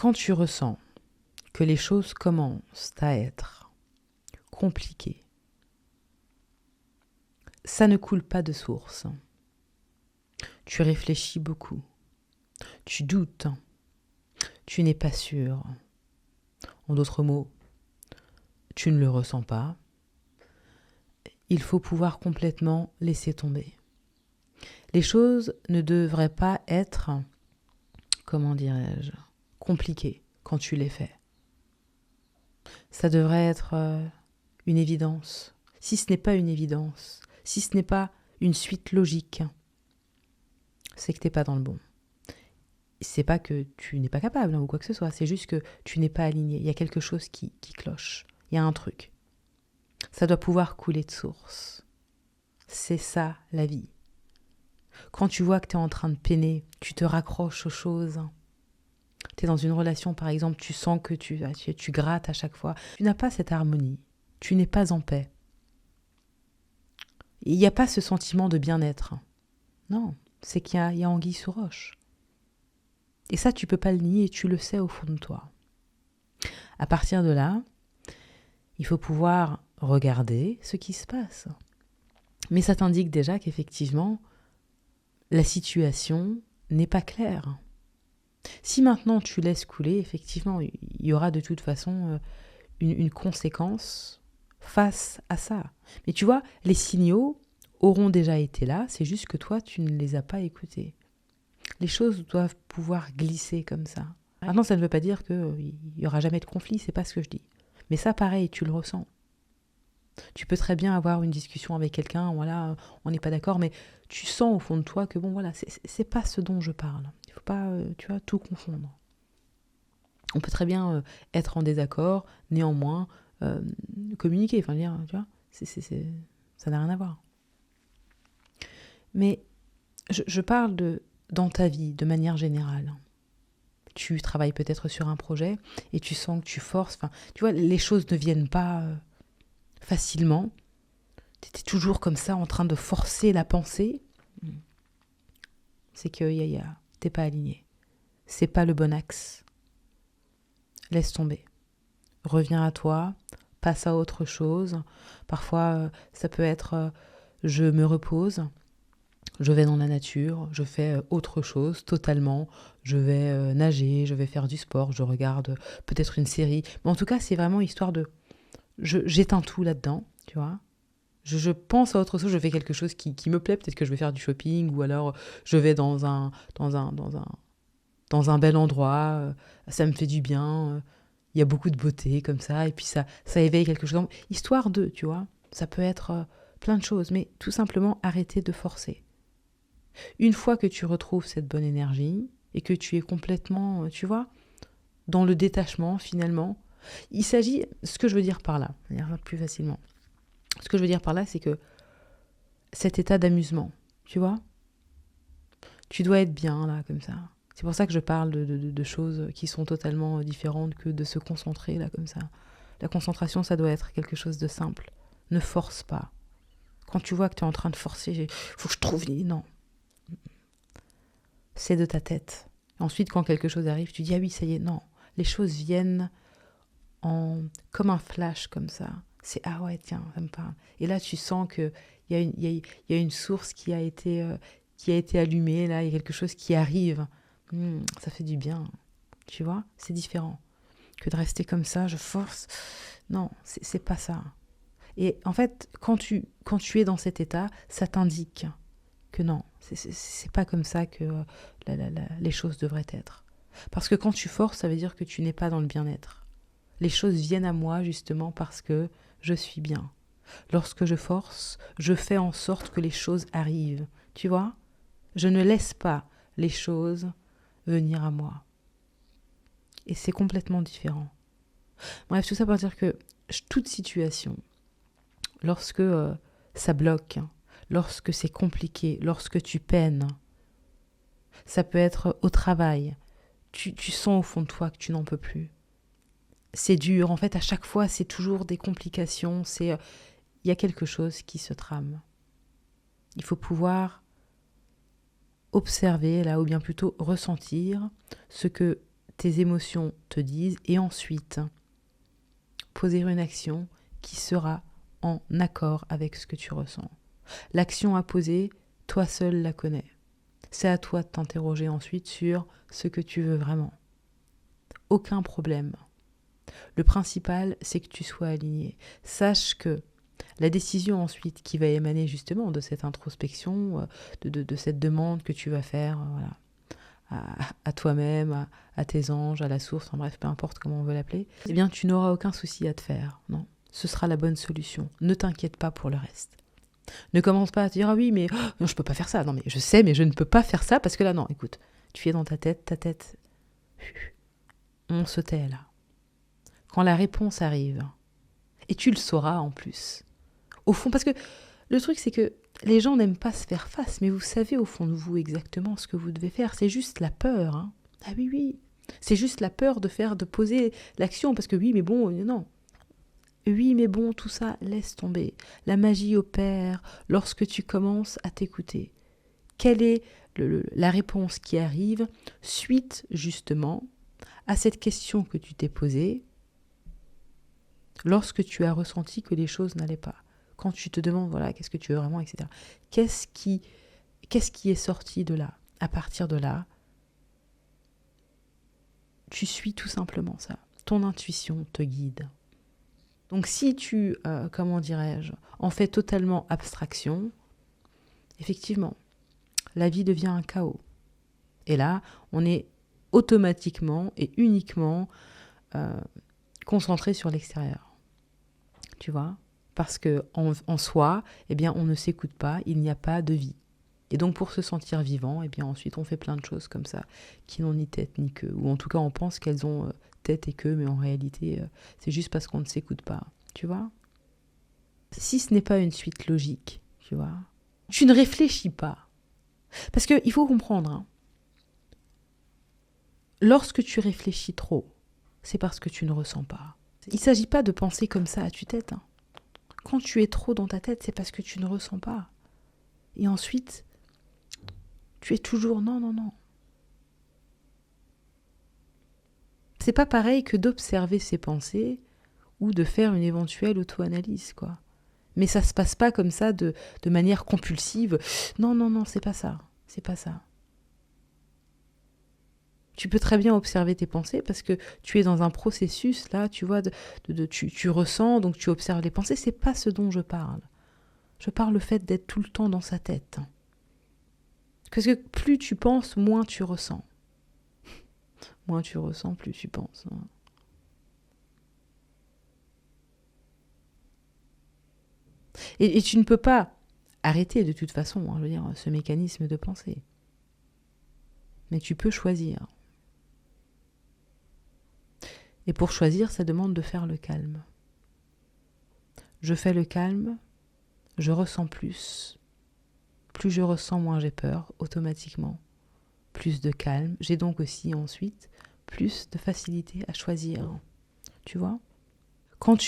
Quand tu ressens que les choses commencent à être compliquées, ça ne coule pas de source. Tu réfléchis beaucoup, tu doutes, tu n'es pas sûr. En d'autres mots, tu ne le ressens pas. Il faut pouvoir complètement laisser tomber. Les choses ne devraient pas être, comment dirais-je, compliquées quand tu les fais. Ça devrait être une évidence. Si ce n'est pas une évidence, si ce n'est pas une suite logique, c'est que tu n'es pas dans le bon. C'est pas que tu n'es pas capable ou quoi que ce soit, c'est juste que tu n'es pas aligné. Il y a quelque chose qui cloche, il y a un truc. Ça doit pouvoir couler de source. C'est ça la vie. Quand tu vois que tu es en train de peiner, tu te raccroches aux choses. Tu es dans une relation par exemple, tu sens que tu grattes à chaque fois. Tu n'as pas cette harmonie, tu n'es pas en paix. Il n'y a pas ce sentiment de bien-être. Non, c'est qu'il y a anguille sous roche. Et ça, tu ne peux pas le nier et tu le sais au fond de toi. À partir de là, il faut pouvoir regarder ce qui se passe. Mais ça t'indique déjà qu'effectivement, la situation n'est pas claire. Si maintenant tu laisses couler, effectivement, il y aura de toute façon une conséquence face à ça. Mais tu vois, les signaux auront déjà été là, c'est juste que toi, tu ne les as pas écoutés. Les choses doivent pouvoir glisser comme ça. Maintenant, ça ne veut pas dire qu'il n'y aura jamais de conflit, c'est pas ce que je dis. Mais ça, pareil, tu le ressens. Tu peux très bien avoir une discussion avec quelqu'un, voilà, on n'est pas d'accord, mais tu sens au fond de toi que bon, voilà, c'est pas ce dont je parle. Il ne faut pas, tu vois, tout confondre. On peut très bien être en désaccord, néanmoins communiquer, enfin dire, tu vois, ça n'a rien à voir. Mais je parle dans ta vie, de manière générale. Tu travailles peut-être sur un projet et tu sens que tu forces, enfin, tu vois, les choses ne viennent pas facilement. Tu es toujours comme ça en train de forcer la pensée. C'est que t'es pas aligné. C'est pas le bon axe. Laisse tomber. Reviens à toi, passe à autre chose. Parfois, ça peut être je me repose, je vais dans la nature, je fais autre chose totalement. Je vais nager, je vais faire du sport, je regarde peut-être une série. Mais en tout cas, c'est vraiment histoire de... J'éteins tout là-dedans, tu vois. Je pense à autre chose, je fais quelque chose qui me plaît. Peut-être que je vais faire du shopping ou alors je vais dans un bel endroit. Ça me fait du bien. Il y a beaucoup de beauté comme ça. Et puis ça éveille quelque chose. Histoire de, tu vois, ça peut être plein de choses. Mais tout simplement, arrêter de forcer. Une fois que tu retrouves cette bonne énergie et que tu es complètement, tu vois, dans le détachement finalement, il s'agit, ce que je veux dire par là, plus facilement, ce que je veux dire par là, c'est que cet état d'amusement, tu vois, tu dois être bien là, comme ça. C'est pour ça que je parle de choses qui sont totalement différentes que de se concentrer là, comme ça. La concentration, ça doit être quelque chose de simple. Ne force pas. Quand tu vois que tu es en train de forcer, il faut que je trouve... Non. C'est de ta tête. Ensuite, quand quelque chose arrive, tu dis, ah oui, ça y est, non. Les choses viennent comme un flash, comme ça. C'est, ah ouais, tiens, ça me parle. Et là, tu sens qu'il y a une source qui a été allumée, là, il y a quelque chose qui arrive. Ça fait du bien, tu vois, c'est différent. Que de rester comme ça, je force. Non, c'est pas ça. Et en fait, quand tu es dans cet état, ça t'indique que non, c'est pas comme ça que les choses devraient être. Parce que quand tu forces, ça veut dire que tu n'es pas dans le bien-être. Les choses viennent à moi justement parce que je suis bien. Lorsque je force, je fais en sorte que les choses arrivent. Tu vois ? Je ne laisse pas les choses venir à moi. Et c'est complètement différent. Bref, tout ça pour dire que toute situation, lorsque ça bloque, lorsque c'est compliqué, lorsque tu peines, ça peut être au travail, tu sens au fond de toi que tu n'en peux plus. C'est dur, en fait, à chaque fois, c'est toujours des complications, il y a quelque chose qui se trame. Il faut pouvoir observer, là, ou bien plutôt ressentir ce que tes émotions te disent, et ensuite poser une action qui sera en accord avec ce que tu ressens. L'action à poser, toi seul la connais. C'est à toi de t'interroger ensuite sur ce que tu veux vraiment. Aucun problème. Le principal, c'est que tu sois aligné. Sache que la décision ensuite qui va émaner justement de cette introspection, de cette demande que tu vas faire à toi-même, à tes anges, à la source, en bref, peu importe comment on veut l'appeler, eh bien tu n'auras aucun souci à te faire. Non, ce sera la bonne solution. Ne t'inquiète pas pour le reste. Ne commence pas à te dire « Ah oui, mais non, je peux pas faire ça. Non, mais je sais, mais je ne peux pas faire ça parce que là, non, écoute, tu es dans ta tête, on se tait là. Quand la réponse arrive, et tu le sauras en plus, au fond, parce que le truc, c'est que les gens n'aiment pas se faire face, mais vous savez au fond de vous exactement ce que vous devez faire. C'est juste la peur. Hein. Ah oui, oui. C'est juste la peur de poser l'action, parce que oui, mais bon, non. Oui, mais bon, tout ça, laisse tomber. La magie opère lorsque tu commences à t'écouter. Quelle est la réponse qui arrive suite, justement, à cette question que tu t'es posée lorsque tu as ressenti que les choses n'allaient pas? Quand tu te demandes, voilà, qu'est-ce que tu veux vraiment, etc. Qu'est-ce qui est sorti de là? À partir de là, tu suis tout simplement ça. Ton intuition te guide. Donc si tu, en fais totalement abstraction, effectivement, la vie devient un chaos. Et là, on est automatiquement et uniquement concentré sur l'extérieur. Tu vois ? Parce qu'en soi, eh bien, on ne s'écoute pas, il n'y a pas de vie. Et donc pour se sentir vivant, eh bien, ensuite on fait plein de choses comme ça, qui n'ont ni tête ni queue. Ou en tout cas on pense qu'elles ont tête et queue, mais en réalité c'est juste parce qu'on ne s'écoute pas. Tu vois ? Si ce n'est pas une suite logique, tu vois, tu ne réfléchis pas. Parce qu'il faut comprendre, hein, lorsque tu réfléchis trop, c'est parce que tu ne ressens pas. Il ne s'agit pas de penser comme ça à tue-tête. Hein. Quand tu es trop dans ta tête, c'est parce que tu ne ressens pas. Et ensuite, tu es toujours non. C'est pas pareil que d'observer ses pensées ou de faire une éventuelle auto-analyse, quoi. Mais ça se passe pas comme ça de manière compulsive. Non, c'est pas ça. C'est pas ça. Tu peux très bien observer tes pensées parce que tu es dans un processus, là, tu vois, tu ressens, donc tu observes les pensées. C'est pas ce dont je parle. Je parle le fait d'être tout le temps dans sa tête. Parce que plus tu penses, moins tu ressens. Moins tu ressens, plus tu penses. Et tu ne peux pas arrêter de toute façon, je veux dire, ce mécanisme de pensée. Mais tu peux choisir. Et pour choisir, ça demande de faire le calme. Je fais le calme, je ressens plus. Plus je ressens, moins j'ai peur, automatiquement. Plus de calme. J'ai donc aussi ensuite plus de facilité à choisir. Tu vois ? Quand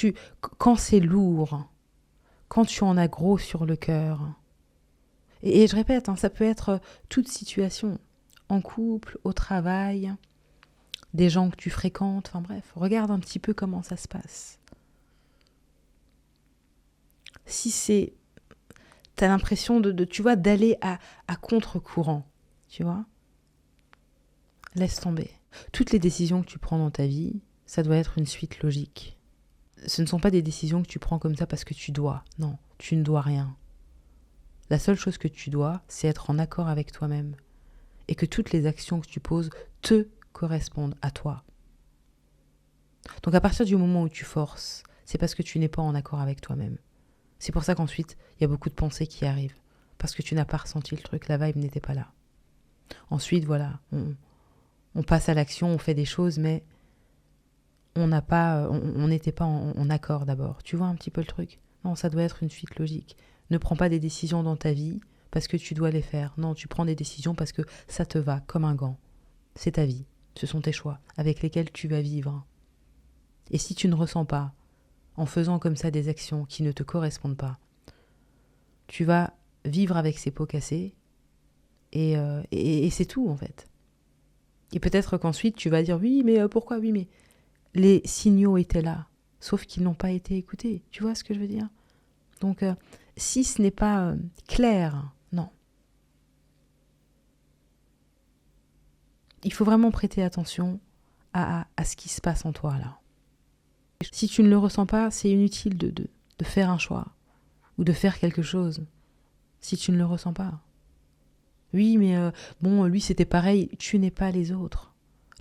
c'est lourd, quand tu en as gros sur le cœur, et je répète, hein, ça peut être toute situation, en couple, au travail, des gens que tu fréquentes, enfin bref, regarde un petit peu comment ça se passe. Si t'as l'impression tu vois, d'aller à contre-courant, tu vois, laisse tomber. Toutes les décisions que tu prends dans ta vie, ça doit être une suite logique. Ce ne sont pas des décisions que tu prends comme ça parce que tu dois. Non, tu ne dois rien. La seule chose que tu dois, c'est être en accord avec toi-même. Et que toutes les actions que tu poses te correspondent à toi. Donc à partir du moment où tu forces, c'est parce que tu n'es pas en accord avec toi-même. C'est pour ça qu'ensuite, il y a beaucoup de pensées qui arrivent. Parce que tu n'as pas ressenti le truc, la vibe n'était pas là. Ensuite, voilà, on passe à l'action, on fait des choses, mais on n'était pas en accord d'abord. Tu vois un petit peu le truc ? Non, ça doit être une suite logique. Ne prends pas des décisions dans ta vie parce que tu dois les faire. Non, tu prends des décisions parce que ça te va comme un gant. C'est ta vie, ce sont tes choix avec lesquels tu vas vivre. Et si tu ne ressens pas, en faisant comme ça des actions qui ne te correspondent pas, tu vas vivre avec ces pots cassés et c'est tout en fait. Et peut-être qu'ensuite, tu vas dire, oui, mais pourquoi, oui, mais les signaux étaient là, sauf qu'ils n'ont pas été écoutés. Tu vois ce que je veux dire? Donc, si ce n'est pas clair, non. Il faut vraiment prêter attention à ce qui se passe en toi, là. Si tu ne le ressens pas, c'est inutile de faire un choix ou de faire quelque chose si tu ne le ressens pas. Oui, mais bon, lui c'était pareil, tu n'es pas les autres.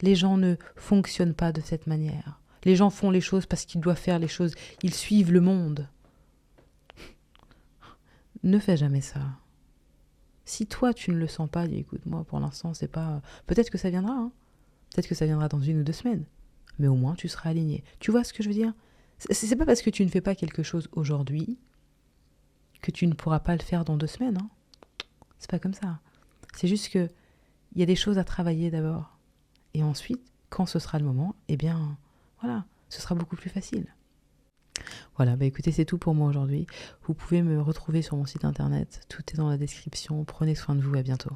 Les gens ne fonctionnent pas de cette manière. Les gens font les choses parce qu'ils doivent faire les choses. Ils suivent le monde. Ne fais jamais ça. Si toi tu ne le sens pas, dis écoute, moi pour l'instant c'est pas... Peut-être que ça viendra, hein. Peut-être que ça viendra dans 1 ou 2 semaines. Mais au moins tu seras aligné. Tu vois ce que je veux dire? C'est pas parce que tu ne fais pas quelque chose aujourd'hui que tu ne pourras pas le faire dans 2 semaines, hein. C'est pas comme ça. C'est juste que il y a des choses à travailler d'abord. Et ensuite, quand ce sera le moment, eh bien, voilà, ce sera beaucoup plus facile. Voilà, bah écoutez, c'est tout pour moi aujourd'hui. Vous pouvez me retrouver sur mon site internet. Tout est dans la description. Prenez soin de vous, à bientôt.